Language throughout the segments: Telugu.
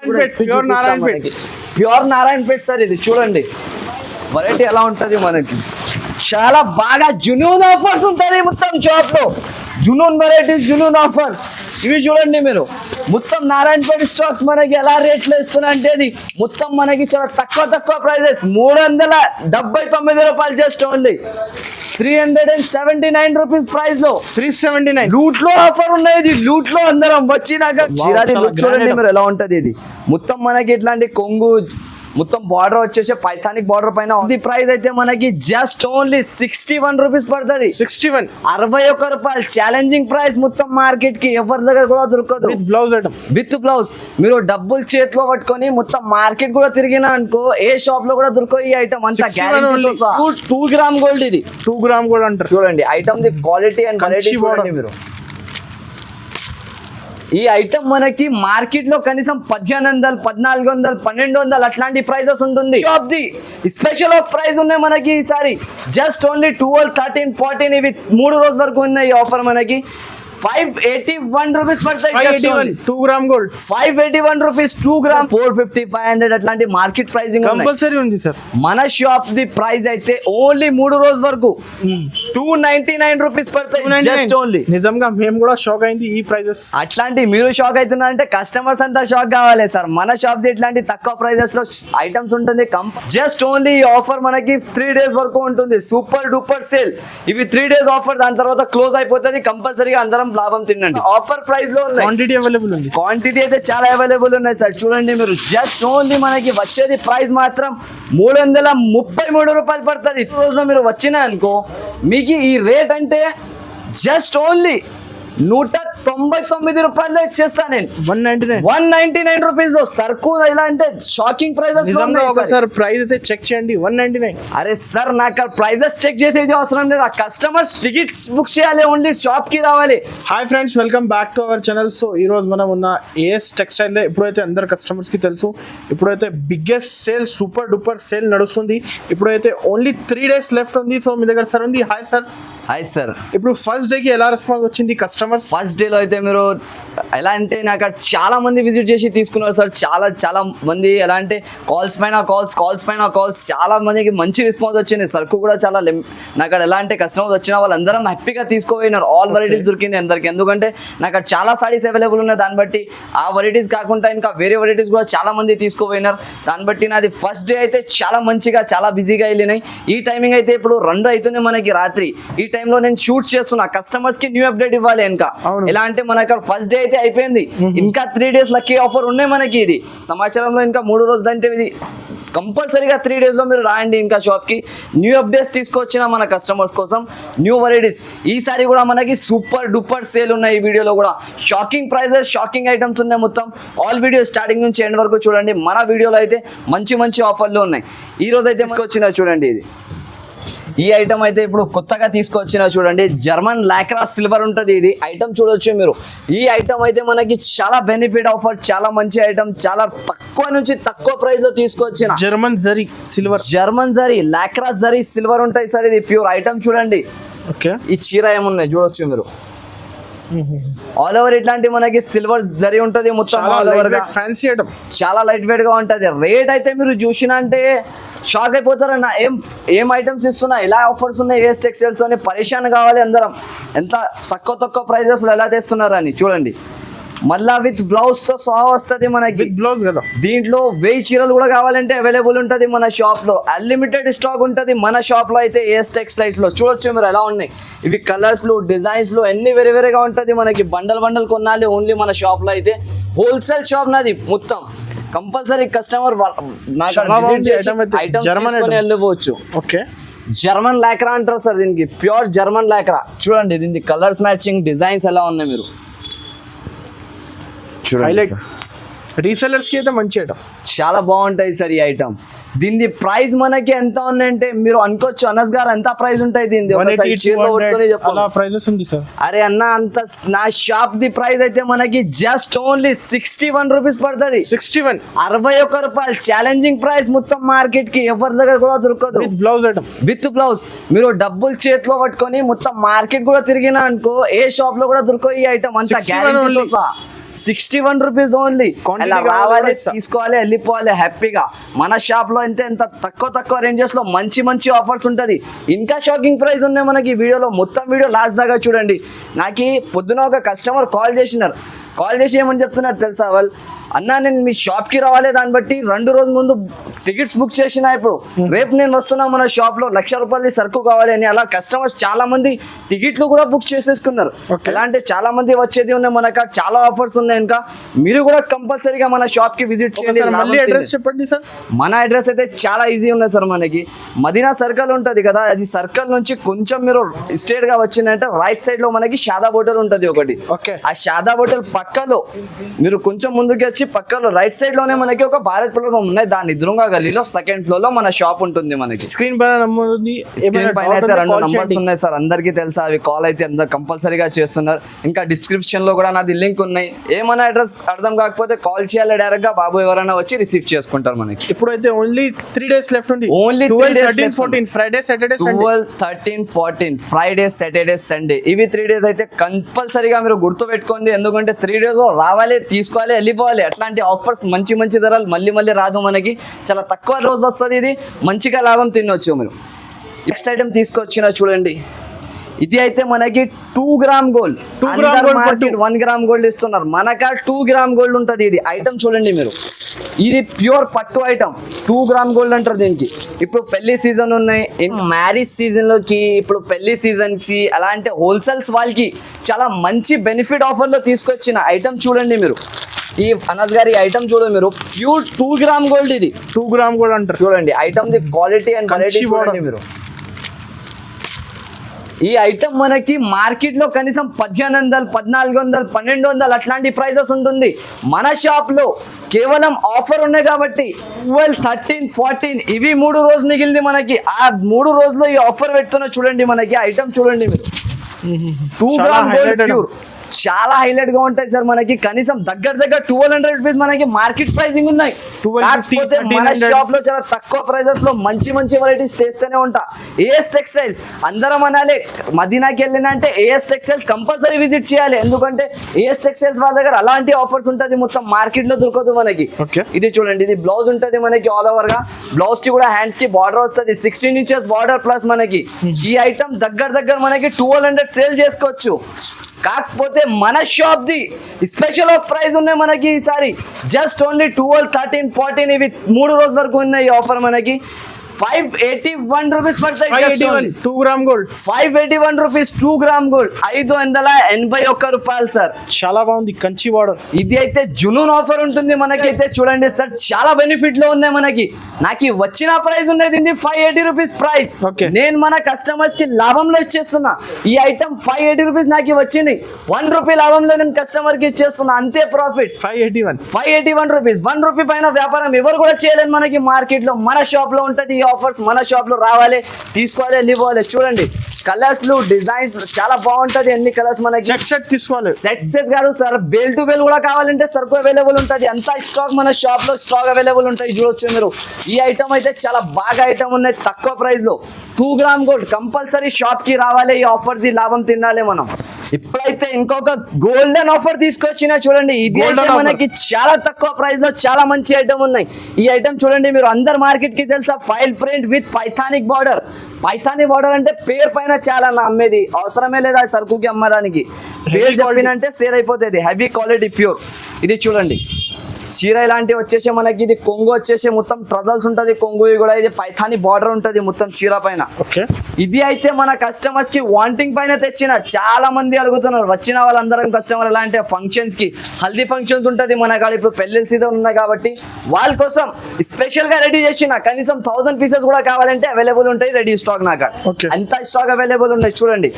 Pure Narayanpet sir. ఇది చూడండి వెరైటీ ఎలా ఉంటది మనకి. చాలా బాగా జునూన్ ఆఫర్స్ ఉంటుంది మొత్తం షాప్ లో. జునూన్ వెరైటీస్, జునూన్ ఆఫర్స్ ఇవి చూడండి మీరు. మొత్తం నారాయణపేట స్టాక్స్ మనకి ఎలా రేట్లు ఇస్తున్నా అంటే ఇది మొత్తం మనకి చాలా తక్కువ ప్రైజెస్. 379 రూపాయలు జస్ట్ ఓన్లీ 379 రూపీస్ ప్రైస్ లో 379 లూట్ లో ఆఫర్ ఉన్నాయి. లూట్ లో అందరం వచ్చినాక చూడండి మీరు ఎలా ఉంటది. ఇది మొత్తం మనకి ఇట్లాంటి కొంగు మొత్తం బార్డర్ వచ్చేసి పైథానిక్ బార్డర్ పైన ఉంది. ప్రైస్ అయితే మనకి జస్ట్ ఓన్లీ 61 రూపీస్ పడుతుంది. 61 రూపాయలు ఛాలెంజింగ్ ప్రైస్ మొత్తం మార్కెట్ కి. ఎవరి దగ్గర కూడా దొరకదు. విత్ బ్లౌజ్ మీరు డబ్బులు చేతిలో పట్టుకొని మొత్తం మార్కెట్ కూడా తిరిగినా అనుకో ఏ షాప్ లో కూడా దొరకదు ఈ ఐటమ్ అంతా. 2 గ్రామ్ గోల్డ్. ఇది 2 గ్రామ్ గోల్డ్ అంటారు. చూడండి item the quality and variety చూడండి మీరు. ఈ ఐటమ్ మనకి మార్కెట్ లో కనీసం 1800, 1400, 1200 అట్లాంటి ప్రైజెస్ ఉంటుంది. Shop the special of price ఉన్నాయి మనకి ఈసారి. జస్ట్ ఓన్లీ 12, 13, 14 ఇవి 3 రోజుల వరకు ఉన్నాయి ఈ ఆఫర్ మనకి. 581 రూపీస్ పడతాయి. 2 గ్రామ్ గోల్డ్ 581 రూపీస్. 2 గ్రామ్ 450, 500 అట్లాంటి మార్కెట్ ప్రైసింగ్ కంపల్సరీ ఉంది సార్. మన షాప్ ది ప్రైస్ అయితే ఓన్లీ 3 రోజుల వరకు 299 రూపీస్ పడతాయి జస్ట్ ఓన్లీ. నిజంగా మేము కూడా షాక్ అయింది ఈ ప్రైజెస్. అట్లాంటి మీరు షాక్ అవుతున్నారంటే కస్టమర్స్ అంతా షాక్ కావాలి సార్. మన షాప్ ది ఇట్లాంటి తక్కువ ప్రైజెస్ లో ఐటమ్స్ ఉంటుంది. జస్ట్ ఓన్లీ ఈ ఆఫర్ మనకి 3 డేస్ వరకు ఉంటుంది. Super duper sale. ఇవి 3 డేస్ ఆఫర్, దాని తర్వాత క్లోజ్ అయిపోతుంది. కంపల్సరీగా అందరం లాభం తినండి. ఆఫర్ ప్రైస్ లో ఉన్నాయి. క్వాంటిటీ అవైలబుల్ ఉంది. క్వాంటిటీ అయితే చాలా అవైలబుల్ ఉన్నాయి సార్. చూడండి మీరు జస్ట్ ఓన్లీ మనకి వచ్చేది ప్రైస్ మాత్రం 333 రూపాయలు పడుతుంది. ఈ రోజులో మీరు వచ్చినా అనుకో మీకు ఈ రేట్ అంటే జస్ట్ ఓన్లీ 199 రూపాయలు ఇచ్చేస్తా నేను. 199 రూపీస్ లో సరుకు. ఎలా అంటే షాకింగ్ ప్రైజెస్. ఒకసారి ప్రైస్ అయితే చెక్ చేయండి. 199. అరే సార్ నాకు ప్రైజెస్ చెక్ చేసేది అవసరం లేదు. ఆ కస్టమర్స్ టికెట్స్ బుక్ చేయాలి, ఓన్లీ షాప్ కి రావాలి. Hi friends, welcome back to our channel. So ఈ రోజు మనం ఉన్న ఏఎస్ టెక్స్టైల్ లో ఇప్పుడైతే అందరు కస్టమర్స్ కి తెలుసు, ఇప్పుడైతే biggest sale, super duper sale నడుస్తుంది. ఇప్పుడైతే ఓన్లీ 3 డేస్ లెఫ్ట్ ఉంది. సో మీ దగ్గర సార్ ఉంది. Hi sir. Hi sir. ఇప్పుడు ఫస్ట్ డే కి ఎలా రెస్పాన్స్ వచ్చింది కస్టమర్స్? ఫస్ట్ డే లో అయితే మీరు ఎలా అంటే నాకు చాలా మంది విజిట్ చేసి తీసుకున్నారు సార్. చాలా మంది ఎలా అంటే కాల్స్ పైన కాల్స్ చాలా మందికి మంచి రెస్పాన్స్ వచ్చింది. సరుకు కూడా చాలా నాకు ఎలా అంటే కస్టమర్స్ వచ్చిన వాళ్ళందరం హ్యాపీగా తీసుకోపోయినారు. ఆల్ వెరైటీస్ దొరికింది అందరికి. ఎందుకంటే నాకు చాలా సారీస్ అవైలబుల్ ఉన్నాయి. దాన్ని బట్టి ఆ వెరైటీస్ కాకుండా ఇంకా వేరే వెరైటీస్ కూడా చాలా మంది తీసుకోపోయినారు. దాన్ని బట్టి నాది ఫస్ట్ డే అయితే చాలా మంచిగా, చాలా బిజీగా వెళ్ళినాయి. ఈ టైమింగ్ అయితే ఇప్పుడు 2 అవుతుంది మనకి రాత్రి. ఈ టైంలో నేను షూట్ చేస్తున్నా. కస్టమర్స్ కి న్యూ అప్డేట్ ఇవ్వాలి. ఇంకా ఎలా అంటే మనకి ఫస్ట్ డే అయితే అయిపోయింది. ఇంకా 3 డేస్ లక్కీ ఆఫర్ ఉన్నాయి మనకి. ఇది సమాచారంలో ఇంకా 3 రోజులు అంటే ఇది కంపల్సరీగా 3 డేస్ లో మీరు రాయండి ఇంకా షాప్ కి. న్యూ అప్డేట్స్ తీసుకొచ్చిన మన కస్టమర్స్ కోసం న్యూ వెరైటీస్. ఈసారి కూడా మనకి సూపర్ డూపర్ సేల్ ఉన్నాయి. ఈ వీడియోలో కూడా షాకింగ్ ప్రైజెస్, షాకింగ్ ఐటమ్స్ ఉన్నాయి మొత్తం. ఆల్ వీడియో స్టార్టింగ్ నుంచి ఎండ్ వరకు చూడండి. మన వీడియోలో అయితే మంచి ఆఫర్లు ఉన్నాయి. ఈ రోజు అయితే తీసుకొచ్చిన చూడండి. ఇది ఈ ఐటమ్ అయితే ఇప్పుడు కొత్తగా తీసుకొచ్చిన చూడండి. జర్మన్ లాక్రా సిల్వర్ ఉంటుంది. ఇది ఐటమ్ చూడొచ్చు మీరు. ఈ ఐటమ్ అయితే మనకి చాలా బెనిఫిట్ ఆఫర్, చాలా మంచి ఐటమ్. చాలా తక్కువ నుంచి తక్కువ ప్రైస్ లో తీసుకొచ్చిన జర్మన్ జరీ లాక్రా జరీ సిల్వర్ ఉంటాయి సార్. ఇది ప్యూర్ ఐటమ్ చూడండి. ఈ చీర ఏమున్నాయి చూడొచ్చు మీరు. ఆల్ ఓవర్ ఇట్లాంటి మనకి సిల్వర్ జరీ ఉంటది మొత్తం. ఆల్ ఓవర్ గా ఫ్యాన్సీ ఐటమ్, చాలా లైట్ వెయిట్ గా ఉంటది. రేట్ అయితే మీరు చూసినా అంటే షాక్ అయిపోతారన్న. ఏం ఐటమ్స్ ఇస్తున్నా, ఎలా ఆఫర్స్ ఉన్నాయి ఏఎస్ టెక్స్టైల్స్ అని పరేషాన్ కావాలి అందరం. ఎంత తక్కువ ప్రైజెస్ లో ఎలా తెస్తున్నారని చూడండి. మళ్ళా విత్ బ్లౌజ్ తో సహా వస్తుంది మనకి. బ్లౌజ్ కదా. దీంట్లో 1000 చీరలు కూడా కావాలంటే అవైలబుల్ ఉంటుంది మన షాప్ లో. అన్లిమిటెడ్ స్టాక్ ఉంటుంది మన షాప్ లో అయితే ఏఎస్ టెక్స్టైల్స్ లో. చూడొచ్చు మీరు ఎలా ఉన్నాయి. ఇవి కలర్స్ లు, డిజైన్స్ లు అన్ని వేరేగా ఉంటుంది మనకి. బండల్ కొనాలి ఓన్లీ మన షాప్ లో అయితే. హోల్సేల్ షాప్ నాది మొత్తం. కంపల్సరీ కస్టమర్ వెళ్ళవచ్చు. జర్మన్ లాక్రా అంటారు సార్ దీనికి. ప్యూర్ జర్మన్ లాక్రా చూడండి. దీనికి కలర్స్ మ్యాచింగ్ డిజైన్స్ ఎలా ఉన్నాయి మీరు చూడండి. రీసెలర్స్ కి అయితే మంచి ఐటమ్, చాలా బాగుంటాయి సార్ ఈ ఐటమ్. దీని ప్రైస్ మనకి ఎంత ఉందంటే మీరు అనుకోవచ్చు అనస్ గారు ఎంత ప్రైస్ ఉంటాయి దీని. అరే అన్న అంత నా షాప్ ది ప్రైస్ అయితే మనకి జస్ట్ ఓన్లీ 61 రూపీస్ పడుతుంది. 61 రూపాయలు ఛాలెంజింగ్ ప్రైస్ మొత్తం మార్కెట్ కి. ఎవరి దగ్గర కూడా దొరకదు. విత్ బ్లౌజ్ మీరు డబ్బులు చేతిలో పట్టుకొని మొత్తం మార్కెట్ కూడా తిరిగినా అనుకో ఏ షాప్ లో కూడా దొరకదు ఈ ఐటమ్ అంతా. గ్యారెంటీతో సహా 61 రూపీస్ ఓన్లీ. అలా రావాలి, తీసుకోవాలి, వెళ్ళిపోవాలి హ్యాపీగా. మన షాప్ లో ఎంత తక్కువ రేంజెస్ లో మంచి ఆఫర్స్ ఉంటది. ఇంకా షాకింగ్ ప్రైస్ ఉన్నాయి మనకి. వీడియోలో మొత్తం వీడియో లాస్ట్ దాకా చూడండి. నాకు పొద్దున ఒక కస్టమర్ కాల్ చేసి ఏమని చెప్తున్నారు తెలుసా? వాళ్ళు అన్నా నేను మీ షాప్కి రావాలి, దాన్ని బట్టి 2 రోజుల ముందు టికెట్స్ బుక్ చేసిన, ఇప్పుడు రేపు నేను వస్తున్నా మన షాప్లో 1,00,000 రూపాయలది సరుకు కావాలి అని. అలా కస్టమర్స్ చాలా మంది టికెట్లు కూడా బుక్ చేసేసుకున్నారు. ఎలా అంటే చాలా మంది వచ్చేది ఉన్నాయి మన కాడ, చాలా ఆఫర్స్ ఉన్నాయి. ఇంకా మీరు కూడా కంపల్సరీగా మన షాప్కి విజిట్ చేయండి. అడ్రస్ చెప్పండి సార్. మన అడ్రస్ అయితే చాలా ఈజీ ఉంది సార్. మనకి మదీనా సర్కిల్ ఉంటుంది కదా, అది సర్కిల్ నుంచి కొంచెం మీరు స్ట్రేట్ గా వచ్చిందంటే రైట్ సైడ్ లో మనకి షాదాబ్ హోటల్ ఉంటుంది ఒకటి. ఆ షాదాబ్ హోటల్ పక్కలో మీరు కొంచెం ముందుకు వచ్చి పక్కలో రైట్ సైడ్ లోనే మనకి ఒక భారత్ పెట్రోల్ పంప్ ఉన్నాయి. దాని ఎదురుగా గల్లీలో 2nd ఫ్లోర్ లో మన షాప్ ఉంటుంది. మనకి స్క్రీన్ పైన అయితే 2 నంబర్స్ ఉన్నాయి సార్, అందరికీ తెలుసా. అవి కాల్ అయితే అందరు కంపల్సరీగా చేస్తున్నారు. ఇంకా డిస్క్రిప్షన్ లో కూడా నాది లింక్ ఉన్నాయి. ఏమైనా అడ్రస్ అర్థం కాకపోతే కాల్ చేయాలి డైరెక్ట్ గా, బాబు ఎవరైనా వచ్చి రిసీవ్ చేసుకుంటారు. మనకి ఇప్పుడైతే ఓన్లీ 3 days లెఫ్ట్ ఉంది. Only 12, 13, 14 Friday Saturday 12, 13, 14 Friday Saturday Sunday ఇవి 3 days అయితే కంపల్సరీగా మీరు గుర్తు పెట్టుకోండి. ఎందుకంటే 3 days రావాలి, తీసుకోవాలి, వెళ్ళిపోవాలి. అట్లాంటి ఆఫర్స్ మంచి ధరలు మళ్ళీ రాదు మనకి. చాలా తక్కువ రోజు వస్తుంది. ఇది మంచిగా లాభం తినొచ్చు మీరు. నెక్స్ట్ ఐటమ్ తీసుకొచ్చిన చూడండి. ఇది అయితే మనకి 2 గ్రామ్ గోల్డ్. 1 గ్రామ్ గోల్డ్ ఇస్తున్నారు. మనక 2 గ్రామ్ గోల్డ్ ఉంటుంది. ఇది ఐటమ్ చూడండి మీరు. ఇది ప్యూర్ పట్టు ఐటమ్. 2 గ్రామ్ గోల్డ్ అంటారు దీనికి. ఇప్పుడు పెళ్లి సీజన్ ఉన్నాయి, మ్యారేజ్ సీజన్ లోకి, ఇప్పుడు పెళ్లి సీజన్ కి, అలాంటి హోల్సేల్స్ వాళ్ళకి చాలా మంచి బెనిఫిట్ ఆఫర్ లో తీసుకొచ్చిన ఐటమ్ చూడండి మీరు. ఈ అనస్ గారి ఐటమ్ చూడండి మీరు. Pure 2 gram gold. ఇది 2 గ్రామ్ గోల్డ్ అంటారు. చూడండి item the quality and variety చూడండి మీరు. ఈ ఐటమ్ మనకి మార్కెట్ లో కనీసం 1,800, 1,400, 1,200 అట్లాంటి ప్రైజెస్ ఉంటుంది. మన షాప్ లో కేవలం ఆఫర్ ఉన్నాయి కాబట్టి 12, 13, 14 ఇవి 3 రోజులు మిగిలింది మనకి. ఆ 3 రోజుల్లో ఈ ఆఫర్ పెడుతున్నా చూడండి. మనకి ఐటమ్ చూడండి మీరు. 2 గ్రామ్ గోల్డ్ ప్యూర్ చాలా హైలైట్ గా ఉంటాయి సార్. మనకి కనీసం దగ్గర 1,200 రూపీస్ మనకి మార్కెట్ ప్రైసింగ్ ఉన్నాయి. కాకపోతే మన షాప్ లో చాలా తక్కువ ప్రైజెస్ లో మంచి వెరైటీస్ తెస్తూనే ఉంటా. ఏఎస్ టెక్స్టైల్స్ అందరం అనాలి. మదీనాకి వెళ్ళినా అంటే ఏఎస్ టెక్స్టైల్స్ కంపల్సరీ విజిట్ చేయాలి. ఎందుకంటే ఏఎస్ టెక్స్టైల్స్ వాళ్ళ దగ్గర అలాంటి ఆఫర్స్ ఉంటుంది. మొత్తం మార్కెట్ లో దొరకదు మనకి. ఇది చూడండి. ఇది బ్లౌజ్ ఉంటుంది మనకి ఆల్ ఓవర్ గా. బ్లౌజ్ కి కూడా హ్యాండ్స్ కి బార్డర్ వస్తుంది. 16 inches బార్డర్ ప్లస్ మనకి. ఈ ఐటమ్ దగ్గర మనకి 1200 సేల్ చేసుకోవచ్చు. కాకపోతే మన shop the special of price ఉన్నాయి మనకి ఈసారి. జస్ట్ ఓన్లీ 12, 13, 14 ఇవి 3 రోజుల వరకు ఉన్నాయి ఈ ఆఫర్. మనకి 581 రూపీస్ పడతాయి. 2 gram gold 581 rupees 2 gram gold 581 రూపాయలు సార్. చాలా బాగుంది. కంచి బార్డర్. ఇది అయితే జునూన్ ఆఫర్ ఉంటుంది మనకైతే. చూడండి సార్, చాలా బెనిఫిట్ లో ఉన్నాయి మనకి. నాకు వచ్చిన ప్రైస్ ఉన్నది 580 రూపీస్ ప్రైస్. నేను మన కస్టమర్స్ కి లాభంలో ఇచ్చేస్తున్నా. ఈ ఐటమ్ 580 రూపీస్ నాకు వచ్చింది. 1 రూపీ లాభంలో నేను కస్టమర్ కి ఇచ్చేస్తున్నా. అంతే ప్రాఫిట్. 581 రూపీస్. 1 రూపీ పైన వ్యాపారం ఎవరు కూడా చేయలేదు మనకి మార్కెట్ లో. మన షాప్ లో ఉంటది ఆఫర్స్. మన షాప్ లో రావాలి, తీసుకోవాలి, వెళ్ళిపోవాలి. చూడండి కలర్స్ లు, డిజైన్స్ చాలా బాగుంటది. ఎన్ని కలర్స్ మనకి. సెట్ తీసుకోవాలి. సెట్ కాదు సార్, బేల్ టు బేల్ కూడా కావాలంటే సరుకు అవైలబుల్ ఉంటుంది. అంత స్టాక్ మన షాప్ లో స్టాక్ అవైలబుల్ ఉంటాయి. చూడొచ్చు మీరు. ఈ ఐటమ్ అయితే చాలా బాగా ఐటమ్ ఉన్నాయి తక్కువ ప్రైస్ లో. 2 గ్రామ్ గోల్డ్ కంపల్సరీ షాప్ కి రావాలి. ఈ ఆఫర్ ది లాభం తినాలి మనం. ఇప్పుడైతే ఇంకొక గోల్డెన్ ఆఫర్ తీసుకొచ్చిన చూడండి. ఇది మనకి చాలా తక్కువ ప్రైస్ లో చాలా మంచి ఐటమ్ ఉన్నాయి. ఈ ఐటమ్ చూడండి మీరు. అందరు మార్కెట్ కి తెలుసా, foil print with Paithani border. Paithani border అంటే పేరు పైన చాలా అమ్మేది అవసరమే లేదా సరుకుకి అమ్మడానికి. పేరు చెప్పినంటే సేల్ అయిపోతుంది. Heavy quality pure. ఇది చూడండి. చీర ఇలాంటివి వచ్చేసి మనకి. ఇది కొంగు వచ్చేసి మొత్తం ట్రజల్స్ ఉంటుంది. కొంగు కూడా ఇది పైథాని బార్డర్ ఉంటుంది మొత్తం చీర పైన. ఇది అయితే మన కస్టమర్స్ కి వాంటింగ్ పైన తెచ్చిన. చాలా మంది అడుగుతున్నారు. వచ్చిన వాళ్ళందరం కస్టమర్ ఎలాంటి ఫంక్షన్స్ కి, హల్దీ ఫంక్షన్స్ ఉంటుంది మన కాడ. ఇప్పుడు పెళ్లి సీజన్ ఉన్నాయి కాబట్టి వాళ్ళ కోసం స్పెషల్ గా రెడీ చేసిన. కనీసం 1000 పీసెస్ కూడా కావాలంటే అవైలబుల్ ఉంటాయి రెడీ స్టాక్. నా కాడ అంత స్టాక్ అవైలబుల్ ఉన్నాయి. చూడండి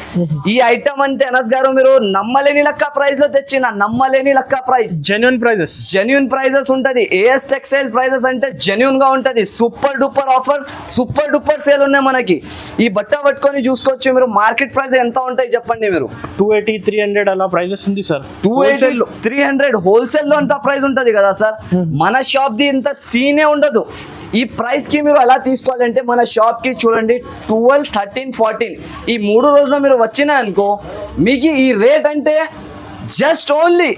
ఈ ఐటమ్ అంటే అనస్ గారు మీరు నమ్మలేని లెక్క ప్రైస్ లో తెచ్చిన. నమ్మలేని లెక్క ప్రైస్. జెన్యూన్ ప్రైజెస్ ఉంటది. ఏఎస్ టెక్స్టైల్ ప్రైజెస్ అంటే జెన్యూన్ గా ఉంటది. Super duper offer, super duper sale ఉన్నాయి మనకి. ఈ బట్ట పట్టుకొని చూసుకోవచ్చు మీరు. మార్కెట్ ప్రైస్ ఎంత ఉంటాయి చెప్పండి మీరు. 280, 300 అలా ప్రైజెస్ ఉంది సార్. 280, 300 హోల్సేల్ లో అంత ప్రైస్ ఉంటది కదా సార్. మన షాప్ ది ఇంత సీనే ఉండదు. ఈ ప్రైస్ కి మీరు ఎలా తీసుకోవాలంటే మన షాప్ కి చూడండి 12, 13, 14 ఈ 3 రోజుల్లో మీరు వచ్చినా అనుకో, మీకు ఈ రేట్ అంటే జస్ట్ ఓన్లీ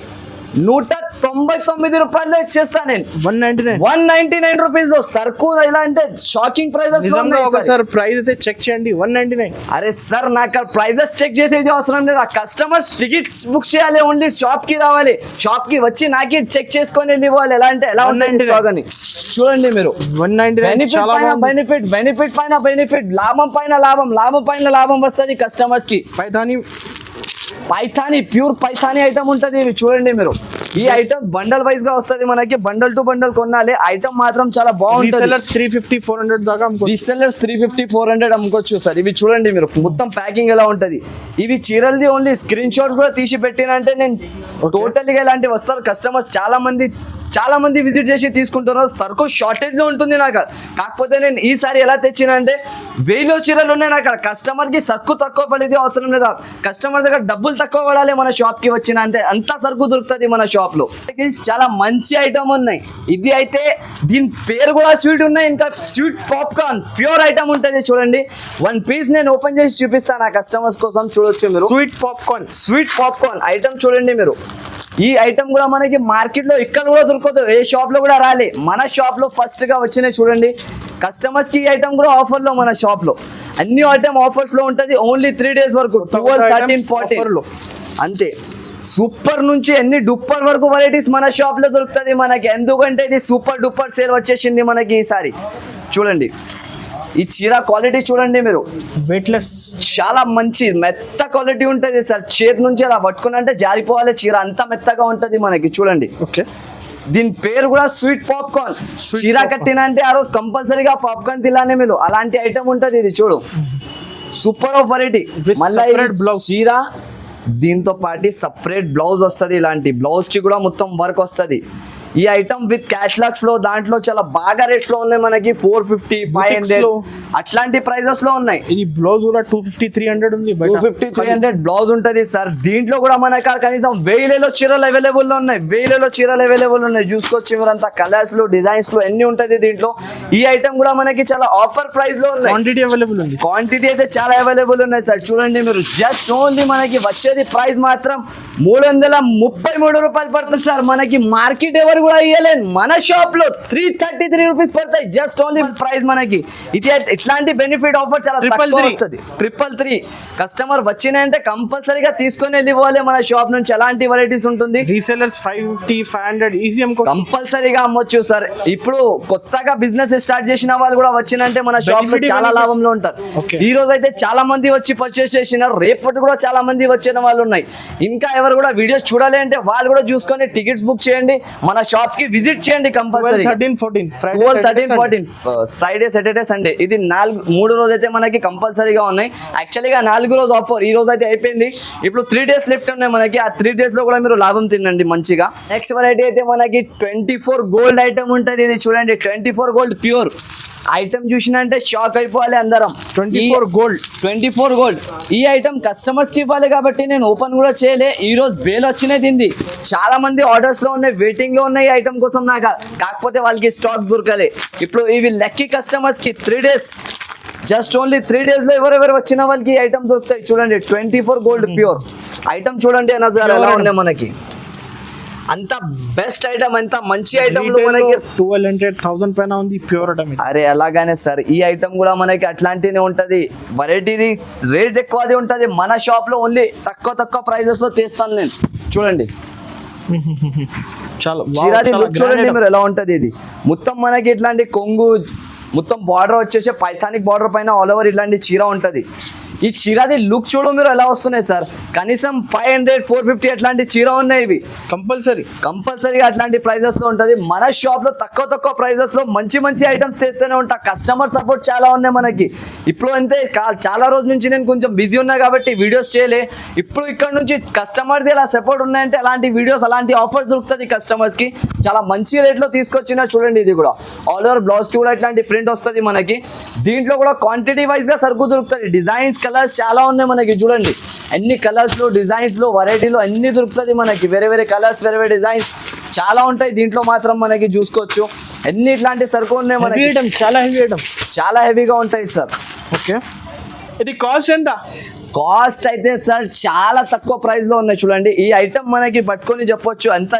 199 రూపాయలు ఇచ్చేస్తా నేను. 199. 199 రూపీస్ లో సరుకు ఎలా అంటే షాకింగ్ ప్రైజెస్. నిజంగా ఒకసారి ప్రైస్ అయితే చెక్ చేయండి. 199. అరే సార్ నాకు ప్రైజెస్ చెక్ చేసేది అవసరం లేదు. ఆ కస్టమర్స్ టికెట్స్ బుక్ చేయాలి, ఓన్లీ షాప్ కి రావాలి, షాప్ కి వచ్చి నాకే చెక్ చేసుకొని వెళ్ళిపోవాలి. ఎలా అంటే ఎలా ఉంటుంది స్టాక్ అని చూడండి మీరు. 199. బెనిఫిట్ పైన బెనిఫిట్, లాభం పైన లాభం, లాభం పైన లాభం వస్తుంది కస్టమర్స్ కి. పైథానీ ప్యూర్ పైథానీ ఐటమ్ ఉంటుంది. ఇవి చూడండి మీరు. ఈ ఐటమ్ బండల్ వైజ్ గా వస్తుంది మనకి, బండల్ టు బండల్ కొనాలి. ఐటమ్ మాత్రం చాలా బాగుంటుంది. 350-400 దాకా రీసెల్లర్స్ 350-400 అమ్ముకోవచ్చు సార్. ఇవి చూడండి మీరు, మొత్తం ప్యాకింగ్ ఎలా ఉంటది. ఇవి చీరలది ఓన్లీ స్క్రీన్ షాట్స్ కూడా తీసి పెట్టినంటే నేను టోటల్గా ఇలాంటివి వస్తారు కస్టమర్స్. చాలా మంది విజిట్ చేసి తీసుకుంటున్నారు. సరుకు షార్టేజ్ లో ఉంటుంది నాకు. కాకపోతే నేను ఈసారి ఎలా తెచ్చిన అంటే 1000 చీరలు ఉన్నాయి నాకు. కస్టమర్ కి సరుకు తక్కువ పడేది అవసరం లేదా, కస్టమర్ దగ్గర డబ్బులు తక్కువ పడాలి మన షాప్ కి వచ్చిన అంటే అంత సరుకు దొరుకుతుంది మన షాప్ లో. చాలా మంచి ఐటమ్ ఉన్నాయి. ఇది అయితే దీని పేరు కూడా స్వీట్ ఉన్నాయి. ఇంకా స్వీట్ పాప్కార్న్ ప్యూర్ ఐటమ్ ఉంటుంది చూడండి. 1 పీస్ నేను ఓపెన్ చేసి చూపిస్తాను నా కస్టమర్స్ కోసం. చూడొచ్చు మీరు. స్వీట్ పాప్కార్న్ ఐటమ్ చూడండి మీరు. ఈ ఐటమ్ కూడా మనకి మార్కెట్ లో ఇక్కడ కూడా దొరకదు, ఏ షాప్ లో కూడా రాలే. మన షాప్ లో ఫస్ట్ గా వచ్చినాయి చూడండి. కస్టమర్స్ కి ఈ ఐటమ్ కూడా ఆఫర్ లో, మన షాప్ లో అన్ని ఐటమ్ ఆఫర్స్ లో ఉంటది. ఓన్లీ 3 days వరకు 12, 13, 14 అంతే. సూపర్ నుంచి ఎన్ని డూపర్ వరకు వెరైటీస్ మన షాప్ లో దొరుకుతుంది మనకి. ఎందుకంటే ఇది సూపర్ డూపర్ సేల్ వచ్చేసింది మనకి ఈసారి. చూడండి ఈ చీర క్వాలిటీ చూడండి మీరు. వెయిట్లెస్, చాలా మంచి మెత్త క్వాలిటీ ఉంటుంది సార్. చేతి నుంచి అలా పట్టుకుని అంటే జారిపోవాలి చీర, అంత మెత్తగా ఉంటది మనకి. చూడండి ఓకే. దీని పేరు కూడా స్వీట్ పాప్కార్న్. చీర కట్టిన అంటే ఆ రోజు కంపల్సరీగా పాప్కార్న్ తినాలి మీరు, అలాంటి ఐటమ్ ఉంటది. ఇది చూడు సూపర్ ఆఫ్ వెరైటీ. మళ్ళీ చీర దీంతో పాటు సపరేట్ బ్లౌజ్ వస్తుంది. ఇలాంటి బ్లౌజ్ కి కూడా మొత్తం వర్క్ వస్తుంది. ఈ ఐటమ్ విత్ క్యాటలాగ్స్ లో దాంట్లో చాలా బాగా రేట్స్ లో ఉన్నాయి మనకి. 450, 500 అట్లాంటి ప్రైజెస్ లో ఉన్నాయి. ఇది బ్లౌజ్ కూడా 250-300 ఉంది. 250-300 బ్లౌజ్ ఉంటది సార్. దీంట్లో కూడా మన కాడ కనీసం 1000 చీరలు అవైలబుల్ లో ఉన్నాయి. 1000 చీరలు అవైలబుల్ ఉన్నాయి. చూసుకోవచ్చు మీరంతా. కలర్స్ లో, డిజైన్స్ లో ఎన్ని ఉంటది దీంట్లో. ఈ ఐటమ్ కూడా మనకి చాలా ఆఫర్ ప్రైస్ లో ఉన్నాయి. క్వాంటిటీ అవైలబుల్ ఉంది. క్వాంటిటీ అయితే చాలా అవైలబుల్ ఉన్నాయి సార్. చూడండి మీరు. జస్ట్ ఓన్లీ మనకి వచ్చేది ప్రైస్ మాత్రం 333 రూపాయలు పడుతుంది సార్. మనకి మార్కెట్ ఎవరు కూడా ఇవ్వలేదు. మన షాప్ లో 333 రూపీస్ పడతాయి. జస్ట్ ఓన్లీ ప్రైస్ మనకి. ఇది ఇట్లాంటి బెనిఫిట్ ఆఫర్ చాలా తక్కువ వస్తుంది. 333 కస్టమర్ వచ్చినాయంటే కంపల్సరీగా తీసుకొని వెళ్ళిపోవాలి మన షాప్ నుంచి. ఎలాంటి వెరైటీస్ ఉంటుంది. రీసెల్లర్స్ 550-500 ఈజీ కంపల్సరీగా అమ్మొచ్చు సార్. ఇప్పుడు కొత్తగా బిజినెస్ స్టార్ట్ చేసిన వాళ్ళు కూడా వచ్చినంటే మన షాప్ లో చాలా లాభంలో ఉంటారు. ఈ రోజు అయితే చాలా మంది వచ్చి పర్చేస్ చేసినారు. రేపటి కూడా చాలా మంది వచ్చిన వాళ్ళు ఉన్నాయి. ఇంకా ఎవరు కూడా వీడియోస్ చూడాలి అంటే వాళ్ళు కూడా చూసుకొని టికెట్స్ బుక్ చేయండి, మన షాప్ కి విజిట్ చేయండి కంపల్సరీ. 12, 13, 14 ఫ్రైడే, సాటర్డే, సండే ఇది 3 రోజు అయితే మనకి కంపల్సరీగా ఉన్నాయి. యాక్చువల్గా 4 రోజు ఆఫర్. ఈ రోజు అయితే అయిపోయింది. ఇప్పుడు 3 days లెఫ్ట్ ఉన్నాయి మనకి. ఆ 3 days లో కూడా మీరు లాభం తినండి మంచిగా. నెక్స్ట్ వెరైటీ అయితే మనకి 24 గోల్డ్ ఐటమ్ ఉంటుంది. ఇది చూడండి 24 గోల్డ్ ప్యూర్ ఐటమ్ చూసినంటే షాక్ అయిపోవాలి అందరం. 24 గోల్డ్ ఈ ఐటమ్ కస్టమర్స్ కి ఇవ్వాలి కాబట్టి నేను ఓపెన్ కూడా చేయలే. ఈ రోజు బేల్ వచ్చినాయి దీన్ని. చాలా మంది ఆర్డర్స్ లో ఉన్నాయి, వెయిటింగ్ లో ఉన్నాయి ఐటమ్ కోసం నాకు. కాకపోతే వాళ్ళకి స్టాక్ దొరకలే. ఇప్పుడు ఇవి లక్కీ కస్టమర్స్ కి 3 days, జస్ట్ ఓన్లీ 3 days లో ఎవరెవరు వచ్చిన వాళ్ళకి ఈ ఐటమ్ దొరుకుతాయి. చూడండి 24 గోల్డ్ ప్యూర్ ఐటమ్ చూడండి. నజర్ ఎలా ఉన్నాయి మనకి. అంత బెస్ట్ ఐటమ్, అంత మంచి ఐటమ్ లో మనకి 1200-1000 పైన ఉంది ప్యూర్ ఐటమ్. అరే అలాగానే సార్. ఈ ఐటమ్ కూడా మనకి అట్లాంటినే ఉంటది. వెరైటీది రేట్ ఎక్కువది ఉంటది. మన షాప్ లో ఓన్లీ తక్కువ ప్రైజెస్ లో తీస్తాను నేను. చూడండి చీరాది లుక్ చూడండి మీరు ఎలా ఉంటది. ఇది మొత్తం మనకి ఇట్లాంటి కొంగు, మొత్తం బార్డర్ వచ్చేసి పైథానిక్ బార్డర్ పైన ఆల్ ఓవర్ ఇట్లాంటి చీర ఉంటది. ఈ చీరది లుక్ చూడు మీరు ఎలా వస్తున్నాయి సార్. కనీసం 500-450 అట్లాంటి చీర ఉన్నాయి. ఇవి కంపల్సరీగా అట్లాంటి ప్రైజెస్ లో ఉంటది. మన షాప్ లో తక్కువ ప్రైజెస్ లో మంచి ఐటమ్స్ తెస్తూనే ఉంటా. కస్టమర్ సపోర్ట్ చాలా ఉన్నాయి మనకి. ఇప్పుడు అంతే, చాలా రోజు నుంచి నేను కొంచెం బిజీ ఉన్నా కాబట్టి వీడియోస్ చేయలే. ఇప్పుడు ఇక్కడ నుంచి కస్టమర్ది ఎలా సపోర్ట్ ఉన్నాయంటే అలాంటి వీడియోస్, అలాంటి ఆఫర్స్ దొరుకుతుంది కస్టమర్స్ కి. చాలా మంచి రేట్ లో తీసుకొచ్చిన చూడండి. ఇది కూడా ఆల్ ఓవర్ బ్లౌజ్ కూడా ఇట్లాంటి ప్రింట్ వస్తుంది మనకి. దీంట్లో కూడా క్వాంటిటీ వైజ్ గా సరుకు దొరుకుతుంది. డిజైన్స్, కలర్స్ చాలా ఉన్నాయి మనకి. చూడండి అన్ని కలర్స్ లో, డిజైన్స్ లో, వెరైటీలో అన్ని దొరుకుతుంది మనకి. వేరే కలర్స్, వేరే డిజైన్స్ చాలా ఉంటాయి దీంట్లో మాత్రం మనకి. చూసుకోవచ్చు అన్ని ఇట్లాంటి సరుకు ఉన్నాయి మనకి. చాలా హెవీగా ఉంటాయి చాలా హెవీగా ఉంటాయి సార్. ఓకే. ఇది కాస్ట్ ఎంత? కాస్ట్ అయితే సార్ చాలా తక్కువ ప్రైస్ లో ఉన్నాయి చూడండి. ఈ ఐటమ్ మనకి పట్టుకొని చెప్పొచ్చు అంత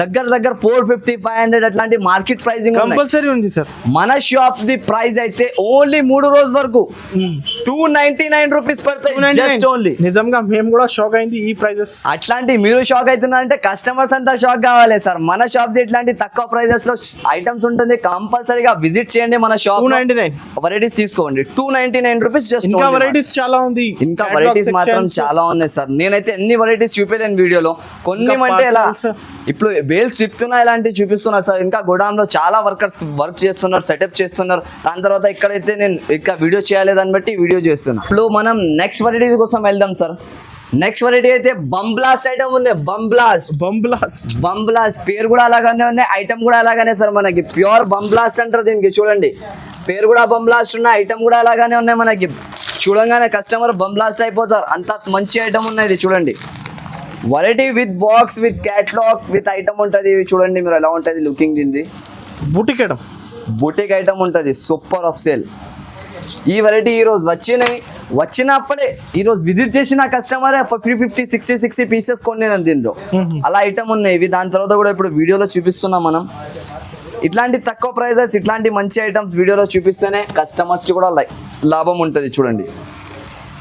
దగ్గర 450-500 అట్లాంటి మార్కెట్ ప్రైసింగ్ కంపల్సరీ ఉంది సార్. మన షాప్ ది ప్రైస్ అయితే ఓన్లీ 3 రోజు వరకు 299 రూపీస్ పడతాయి జస్ట్ ఓన్లీ. నిజంగా మేము కూడా షాక్ అయింది ఈ ప్రైజెస్. అట్లాంటి మీరు షాక్ అవుతున్నారంటే కస్టమర్స్ అంతా షాక్ కావాలి సార్. మన షాప్ ది ఇట్లాంటి తక్కువ ప్రైజెస్ లో ఐటమ్స్ ఉంటుంది, కంపల్సరీగా విజిట్ చేయండి మన షాప్. 299 వెరైటీస్ తీసుకోండి, 299 రూపీస్ జస్ట్. ఇంకా వెరైటీస్ చాలా ఉంది, ఇంకా వెరైటీస్ మాత్రం చాలా ఉన్నాయి సార్. నేనైతే ఎన్ని వెరైటీస్ చూపించలేను వీడియోలో, కొన్ని అంటే ఎలా ఇప్పుడు బేల్స్ చెప్తున్నా ఇలాంటివి చూపిస్తున్నా సార్. ఇంకా గోడామ్ లో చాలా వర్కర్స్ వర్క్ చేస్తున్నారు, సెటప్ చేస్తున్నారు. దాని తర్వాత ఇక్కడైతే నేను ఇంకా వీడియో చేయాలి దాన్ని బట్టి వీడియో చేస్తున్నా. ఇప్పుడు మనం నెక్స్ట్ వెరైటీ కోసం వెళ్దాం సార్. నెక్స్ట్ వెరైటీ అయితే బంబ్లాస్ట్ ఐటమ్ ఉంది. బంబ్లాస్ట్ పేరు కూడా అలాగానే ఉన్నాయి, ఐటమ్ కూడా అలాగానే సార్. మనకి ప్యూర్ బంబ్లాస్ట్ అంటారు దీనికి. చూడండి పేరు కూడా బంబ్లాస్ట్ ఉన్నాయి, ఐటమ్ కూడా అలాగానే ఉన్నాయి. మనకి చూడంగానే కస్టమర్ బంబ్లాస్ట్ అయిపోతారు, అంత మంచి ఐటమ్ ఉన్నాయి. ఇది చూడండి variety with box with catalogue with item ఉంటుంది. ఇవి చూడండి మీరు ఎలా ఉంటుంది లుకింగ్. దీనిది బుటిక్ ఐటమ్ ఉంటుంది, సూపర్ ఆఫ్ సేల్. ఈ వెరైటీ ఈరోజు వచ్చినప్పుడే ఈరోజు విజిట్ చేసిన కస్టమరే 50-60 పీసెస్ కొన్నాను దీంట్లో. అలా ఐటమ్ ఉన్నాయి ఇవి. దాని తర్వాత కూడా ఇప్పుడు వీడియోలో చూపిస్తున్నాం మనం. ఇట్లాంటి తక్కువ ప్రైజెస్, ఇట్లాంటి మంచి ఐటమ్స్ వీడియోలో చూపిస్తేనే కస్టమర్స్కి కూడా లాభం ఉంటుంది. చూడండి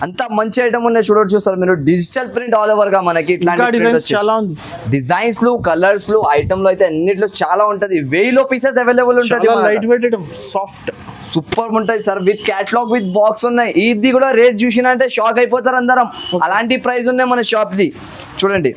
అంత మంచి ఐటమ్ ఉన్నాయి, చూడొచ్చు సార్ మీరు. డిజిటల్ ప్రింట్ ఆల్ ఓవర్ గా మనకి ఇట్లాంటి డిజైన్స్ లు, కలర్స్ లు, ఐటమ్ లో అయితే అన్నిట్లో చాలా ఉంటది. 1000 పీసెస్ అవైలబుల్ ఉంటుంది. Light weight item, soft, super ఉంటుంది sir. With catalogue with box ఉన్నాయి. ఇది కూడా రేట్ చూసినా అంటే షాక్ అయిపోతారు అందరం. అలాంటి ప్రైస్ ఉన్నాయి మన షాప్ ది. చూడండి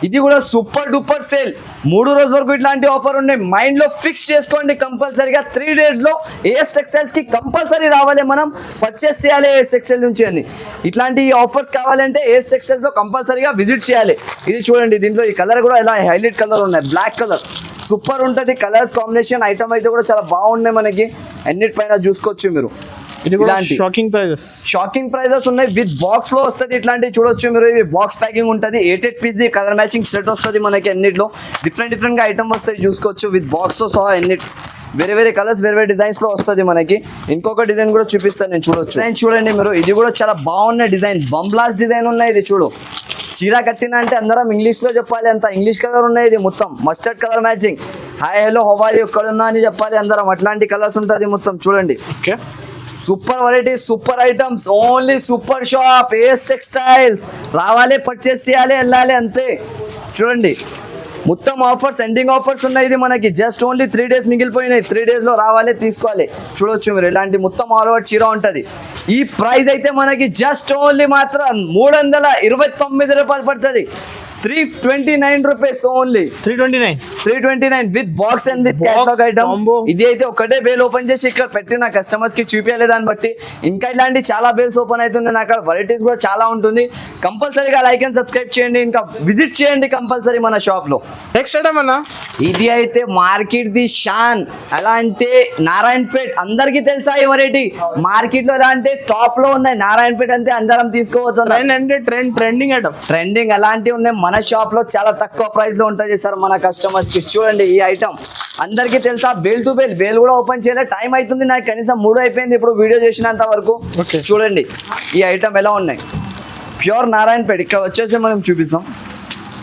ఇది కూడా సూపర్ డూపర్ సేల్. 3 రోజుల వరకు ఇట్లాంటి ఆఫర్ ఉన్నాయి. మైండ్ లో ఫిక్స్ చేసుకోండి కంపల్సరీగా. 3 days లో ఏఎస్ టెక్స్టైల్స్ కి కంపల్సరీ రావాలి, మనం పర్చేస్ చేయాలి ఏఎస్ టెక్స్టైల్ నుంచి అని. ఇట్లాంటి ఆఫర్స్ కావాలంటే ఏఎస్ టెక్స్టైల్స్ లో కంపల్సరీగా విజిట్ చేయాలి. ఇది చూడండి దీంట్లో ఈ కలర్ కూడా ఎలా హైలైట్ కలర్ ఉన్నాయి, బ్లాక్ కలర్ సూపర్ ఉంటుంది. కలర్స్ కాంబినేషన్ ఐటమ్ అయితే కూడా చాలా బాగున్నాయి మనకి. అన్నిటిపైన చూసుకోవచ్చు మీరు. షాకింగ్ ప్రైజెస్ ఉన్నాయి. విత్ బాక్స్ లో వస్తుంది ఇట్లాంటివి చూడొచ్చు మీరు. ఇవి బాక్స్ ప్యాకింగ్ ఉంటుంది. 8 పీస్ కలర్ మ్యాచింగ్ సెట్ వస్తుంది మనకి. అన్నిట్లో డిఫరెంట్ గా ఐటమ్ వస్తాయి చూసుకోవచ్చు. విత్ బాక్స్ తో సహా అన్నిటి వేరే కలర్స్ వేరే డిజైన్స్ లో వస్తుంది మనకి. ఇంకొక డిజైన్ కూడా చూపిస్తాను నేను, చూడొచ్చు. డిజైన్ చూడండి మీరు. ఇది కూడా చాలా బాగున్న డిజైన్, బంబ్లాస్ట్ డిజైన్ ఉన్నాయి. ఇది చూడు, చీర కట్టిన అంటే అందరం ఇంగ్లీష్ లో చెప్పాలి, అంత ఇంగ్లీష్ కలర్ ఉన్నాయి. ఇది మొత్తం mustard colour matching. Hi hello how are you ఎక్కడున్నా అని చెప్పాలి అందరం. అట్లాంటి కలర్స్ ఉంటుంది మొత్తం. చూడండి super varieties, super items, only super shop AS textiles. రావాలి, పర్చేస్ చేయాలి, వెళ్ళాలి అంతే. చూడండి మొత్తం ఆఫర్స్, ఎండింగ్ ఆఫర్స్ ఉన్నాయి. ఇది మనకి జస్ట్ ఓన్లీ 3 days మిగిలిపోయినాయి. 3 days లో రావాలి, తీసుకోవాలి. చూడొచ్చు మీరు ఇలాంటి మొత్తం ఆల్ ఓవర్ చీర ఉంటుంది. ఈ ప్రైస్ అయితే మనకి జస్ట్ ఓన్లీ మాత్రం 329 రూపాయలు పడుతుంది. 329 rupees only. 329 with box and with catalogue item. ఇది అయితే ఒకటే బేల్ ఓపెన్ చేసి ఇక్కడ పెట్టిన కస్టమర్స్ కి చూపించాలి. దాన్ని బట్టి ఇంకా ఇలాంటి చాలా బేల్స్ ఓపెన్ అవుతుంది. నాకు వెరైటీస్ కూడా చాలా ఉంటుంది. కంపల్సరీగా లైక్ అండ్ సబ్స్క్రైబ్ చేయండి, ఇంకా విజిట్ చేయండి కంపల్సరీ మన షాప్ లో. నెక్స్ట్ ఐటమ్ అన్న, ఇది అయితే మార్కెట్ ది షాన్. ఎలా అంటే నారాయణపేట్, అందరికి తెలుసా ఈ వెరైటీ. మార్కెట్ లో ఎలా అంటే టాప్ లో ఉన్నాయి. నారాయణపేట్ అంటే అందరం తీసుకోబోతున్నారు. ట్రెండింగ్ అలాంటివి ఉన్నాయి. మన షాప్ లో చాలా తక్కువ ప్రైస్ లో ఉంటుంది సార్ మన కస్టమర్స్ కి. చూడండి ఈ ఐటమ్ అందరికీ తెలుసా. బేల్ టు బేల్ కూడా ఓపెన్ చేయలేదు, టైం అవుతుంది నాకు. కనీసం 3 అయిపోయింది ఇప్పుడు వీడియో చేసినంత వరకు. చూడండి ఈ ఐటమ్ ఎలా ఉన్నాయి. ప్యూర్ నారాయణపేట్. ఇక్కడ వచ్చేసి మనం చూపిస్తాం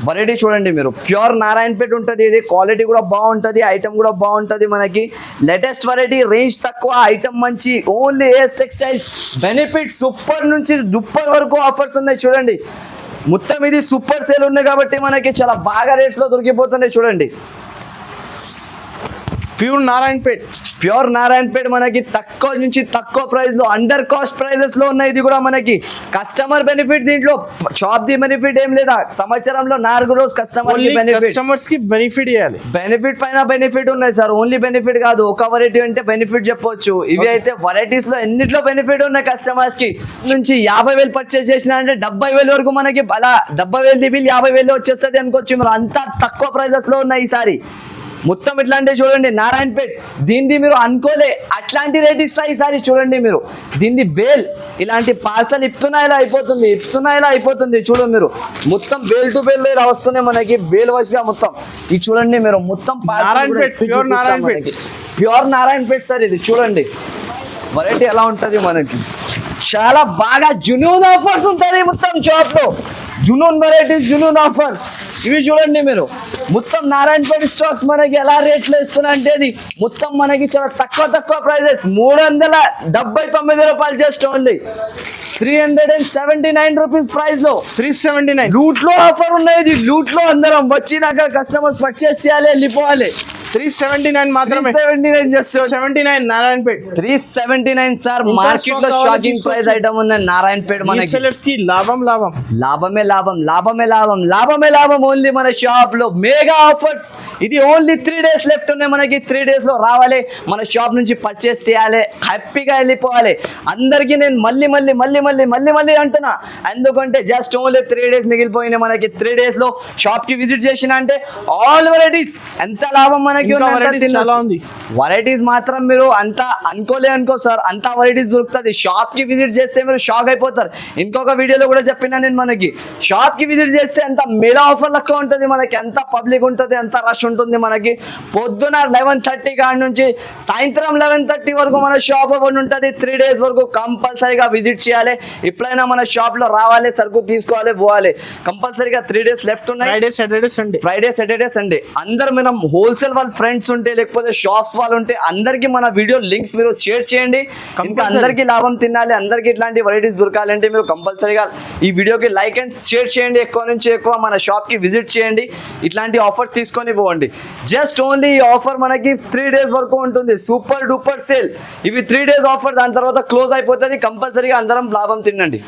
వెరైటీ. చూడండి మీరు, ప్యూర్ నారాయణపేట్ ఉంటుంది. ఇది క్వాలిటీ కూడా బాగుంటుంది, ఐటమ్ కూడా బాగుంటుంది మనకి. లేటెస్ట్ వెరైటీ, రేంజ్ తక్కువ, ఐటమ్ మంచి. Only AS textiles. Benefit super నుంచి డూపర్ వరకు ఆఫర్స్ ఉన్నాయి. చూడండి మొత్తం ఇది సూపర్ సేల్ ఉన్నాయి కాబట్టి మనకి చాలా బాగా రేట్స్ లో దొరికిపోతున్నాయి. చూడండి ప్యూర్ నారాయణపేట్ మనకి తక్కువ నుంచి తక్కువ ప్రైస్ లో, అండర్ కాస్ట్ ప్రైజెస్ లో ఉన్నాయి. ఇది కూడా మనకి కస్టమర్ బెనిఫిట్. దీంట్లో షాప్ ది బెనిఫిట్ ఏం లేదా. సంవత్సరంలో 4 రోజు కస్టమర్స్ కి బెనిఫిట్ ఇవ్వాలి. బెనిఫిట్ పైన బెనిఫిట్ ఉన్నాయి సార్. ఓన్లీ బెనిఫిట్ కాదు, ఒక వెరైటీ అంటే బెనిఫిట్ చెప్పొచ్చు. ఇవి అయితే వెరైటీస్ లో ఎన్నిట్లో బెనిఫిట్ ఉన్నాయి కస్టమర్స్ కి. నుంచి 50,000 పర్చేస్ చేసిన అంటే 70,000 వరకు మనకి అలా 70,000 బిల్ 50,000 వచ్చేస్తుంది అనుకోవచ్చు. మీరు అంత తక్కువ ప్రైజెస్ లో ఉన్నాయి ఈసారి. మొత్తం ఇట్లాంటివి చూడండి నారాయణపేట్. దీన్ని మీరు అనుకోలే అట్లాంటి రేట్ ఇస్తాయి ఈసారి. చూడండి మీరు దీన్ని బేల్ ఇలాంటి పార్సల్ ఇప్తున్నా ఇలా అయిపోతుంది. చూడండి మీరు మొత్తం బేల్ టు బేల్ ఇలా వస్తున్నాయి మనకి. బేల్ వైస్గా మొత్తం ఇది చూడండి మీరు. మొత్తం ప్యూర్ నారాయణపేట్ సార్ ఇది. చూడండి వెరైటీ ఎలా ఉంటుంది మనకి. చాలా బాగా జునూన్ ఆఫర్స్ ఉంటుంది మొత్తం షాప్ లో. జునూన్ వెరైటీస్, జునూన్ ఆఫర్స్ ఇవి చూడండి మీరు. మొత్తం నారాయణపేట స్టాక్స్ మనకి ఎలా రేట్లో ఇస్తున్నా అంటే ఇది మొత్తం మనకి చాలా తక్కువ ప్రైజెస్. 379 రూపాయలు జస్ట్ ఓన్లీ 379 రూపీస్ ప్రైస్ లో 379. లూట్ లో ఆఫర్ ఉన్నది. లూట్ లో అందరం వచ్చినాక కస్టమర్స్ పర్చేస్ చేయాలి, వెళ్ళిపోవాలి. 379 మాత్రమే. 379 జస్ట్ 79 నారాయణపేట్. 379 సార్. ఇంకా మార్కెట్ లో stock కావాలి, షాకింగ్ తీసుకోవచ్చు. ప్రైస్ ఐటమ్ ఉంది నారాయణపేట మనకి. రీసెలర్స్ కి లాభం. లాభమే లాభం ఓన్లీ మన షాప్ లో మెగా ఆఫర్స్. ఇది ఓన్లీ 3 డేస్ లెఫ్ట్ ఉన్నాయి మనకి. 3 డేస్ లో రావాలి, మన షాప్ నుంచి పర్చేస్ చేయాలి, హ్యాపీగా వెళ్ళిపోవాలి. అందరికీ నేను మళ్ళీ అంటున్నా, ఎందుకంటే జస్ట్ ఓన్లీ 3 డేస్ మిగిలిపోయినాయి మనకి. 3 డేస్ లో షాప్ కి విజిట్ చేసిన అంటే ఆల్ వెరైటీస్ ఎంత లాభం మనకి. ఇంకా varieties చాలా ఉంది. వెరైటీస్ మాత్రం మీరు అంత అనుకో సార్, అంత వెరైటీస్ దొరుకుతుంది. షాప్ కి విజిట్ చేస్తే మీరు షాక్ అయిపోతారు. ఇంకొక వీడియోలో కూడా చెప్పినా నేను, మనకి షాప్ కి విజిట్ చేస్తే ఎంత మెగా ఆఫర్ లెక్క ఉంటుంది మనకి. ఎంత పబ్లిక్ ఉంటుంది, ఎంత రష్ ఉంటుంది మనకి. పొద్దున 11:30 కాడ నుంచి సాయంత్రం 11:30 వరకు మన షాప్ ఓపెన్ ఉంటుంది. 3 డేస్ వరకు కంపల్సరీగా విజిట్ చేయాలి. ఎప్పుడైనా మన షాప్ లో రావాలి, సరుకు తీసుకోవాలి, పోవాలి. కంపల్సరీగా 3 డేస్ లెఫ్ట్ ఉన్నాయి. ఫ్రైడే సాటర్డే సండే అందరు మనం హోల్సేల్ వాళ్ళ ఫ్రెండ్స్ ఉంటే, లేకపోతే షాప్స్ వాళ్ళు ఉంటే అందరికి మన వీడియో లింక్స్ మీరు షేర్ చేయండి. ఇంకా అందరికీ లాభం తినాలి, అందరికి ఇట్లాంటి వెరైటీస్ దొరకాలంటే మీరు కంపల్సరీగా ఈ వీడియోకి లైక్ అండ్ షేర్ చేయండి. ఎక్కువ నుంచి ఎక్కువ మన షాప్ కి విజిట్ చేయండి. ఇట్లాంటి ఆఫర్స్ తీసుకొని పోండి. జస్ట్ ఓన్లీ ఈ ఆఫర్ మనకి 3 డేస్ వరకు ఉంటుంది. Super duper sale. ఇవి 3 డేస్ ఆఫర్, దాని తర్వాత క్లోజ్ అయిపోతుంది. కంపల్సరీగా అందరం లాభం తినండి.